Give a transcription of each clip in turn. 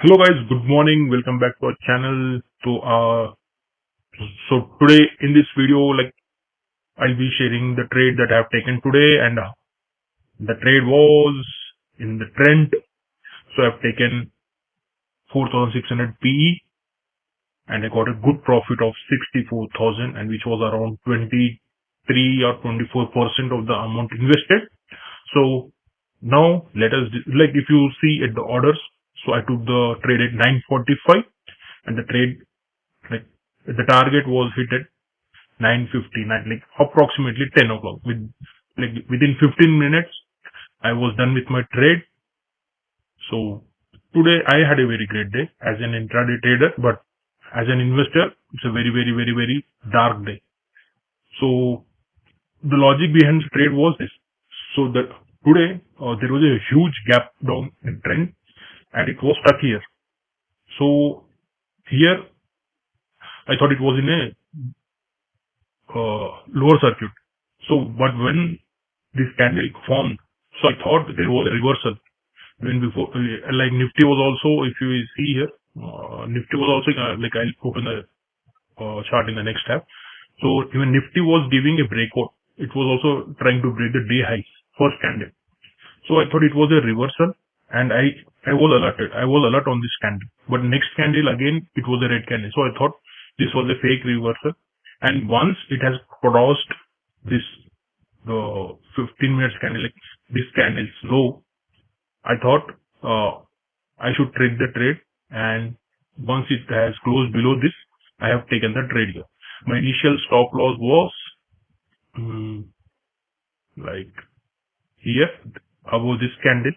Hello guys, good morning. Welcome back to our channel. So today in this video, I'll be sharing the trade that I have taken today, and the trade was in the Trent. So I've taken 4,600 PE, and I got a good profit of 64,000, and which was around 23 or 24% of the amount invested. So now let us if you see at the orders. So I took the trade at 9:45, and the trade, like, the target was hit at 9:59, like approximately 10 o'clock. Within 15 minutes, I was done with my trade. So today I had a very great day as an intraday trader, but as an investor, it's a very, very, very, very dark day. So the logic behind the trade was this. So that today there was a huge gap down in trend, and it was stuck here. So here I thought it was in a lower circuit. So, but when this candle formed, so I thought there was a reversal. When before, like Nifty was also, if you see here, Nifty was also, I'll open the chart in the next tab. So even Nifty was giving a breakout. It was also trying to break the day highs, first candle. So I thought it was a reversal, and I was alerted. I was alert on this candle. But next candle again, it was a red candle. So I thought this was a fake reversal. And once it has crossed this the 15 minutes candle, like this candle's low, I thought I should trade the trade. And once it has closed below this, I have taken the trade here. My initial stop loss was like here above this candle,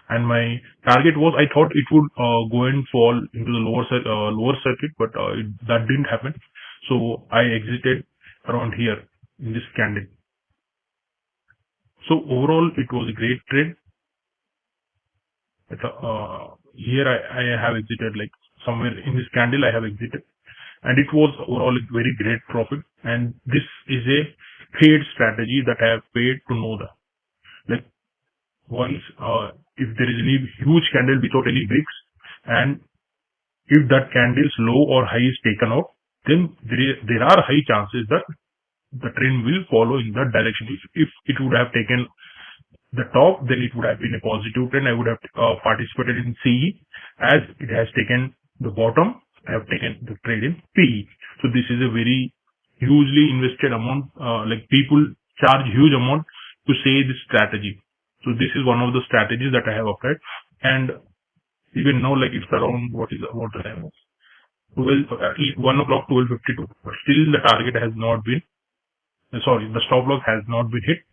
and my target was, I thought it would go and fall into the lower circuit, but that didn't happen. So I exited around here in this candle. So overall, it was a great trade. Here I have exited, like somewhere in this candle I have exited, and it was overall a very great profit. And this is a paid strategy that I have paid to know that, like, once if there is any huge candle without any wicks, and if that candle's low or high is taken out, then there are high chances that the trend will follow in that direction. If it would have taken the top, then it would have been a positive trend. I would have participated in CE. As it has taken the bottom, I have taken the trade in PE. So this is a very hugely invested amount. Like, people charge huge amount to say this strategy. So this is one of the strategies that I have applied. And even now, like, it's around, what the time was? 1 o'clock, 12:52. But still the target has not been, sorry, the stop loss has not been hit.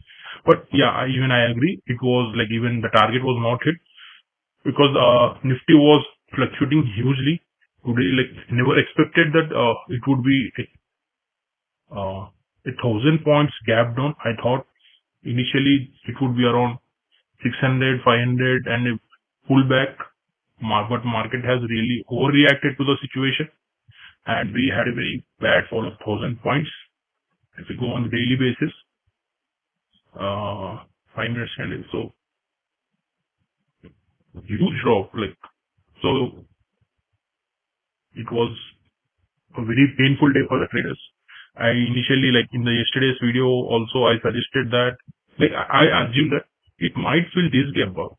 But yeah, I agree. It was like, even the target was not hit, because Nifty was fluctuating hugely today. Like, never expected that it would be a 1,000 points gap down. I thought initially it would be around 600, 500, and a pullback. But market has really overreacted to the situation, and we had a very bad fall of 1,000 points. If we go on the daily basis, 5 minutes candle, so huge drop. Like, so it was a very painful day for the traders. I initially, like in the yesterday's video also, I suggested that, like, I assume that it might fill this gap up.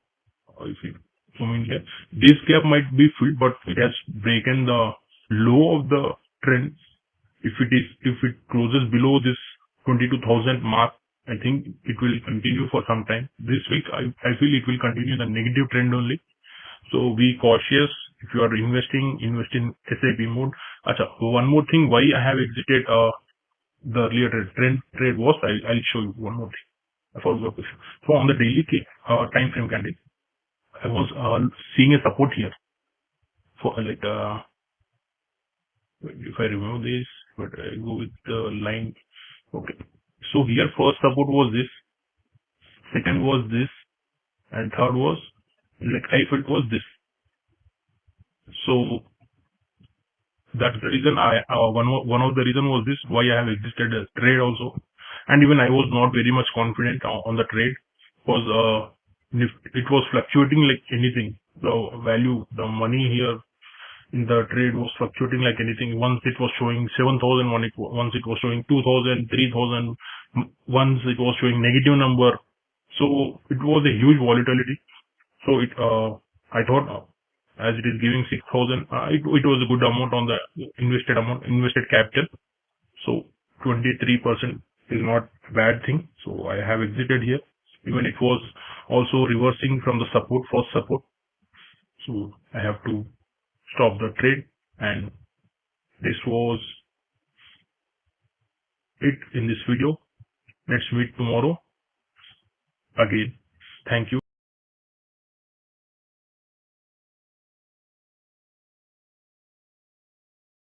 If it, I mean, yeah, this gap might be filled, but it has broken the low of the trend. If it closes below this 22,000 mark, I think it will continue for some time. This week, I feel it will continue the negative trend only. So be cautious. If you are investing, invest in SIP mode. Acha, one more thing, why I have exited the earlier trend trade was, I'll show you one more thing. I forgot to show. So on the daily time frame candle, I was seeing a support here for, like, if I remember this, but I go with the line. Okay. So here first support was this, second was this, and third was, like, I felt was this. So that's the reason one of the reason was this, why I have exited a trade also. And even I was not very much confident on the trade, because it was fluctuating like anything. the money here in the trade was fluctuating like anything. Once it was showing 7,000, once it was showing 2,000, 3,000, once it was showing negative number. So it was a huge volatility. So I thought as it is giving 6,000, it was a good amount on the invested capital. So 23% is not a bad thing. So I have exited here. Even it was also reversing from the first support. So I have to stop the trade, and this was it in this video. Let's meet tomorrow again. Thank you.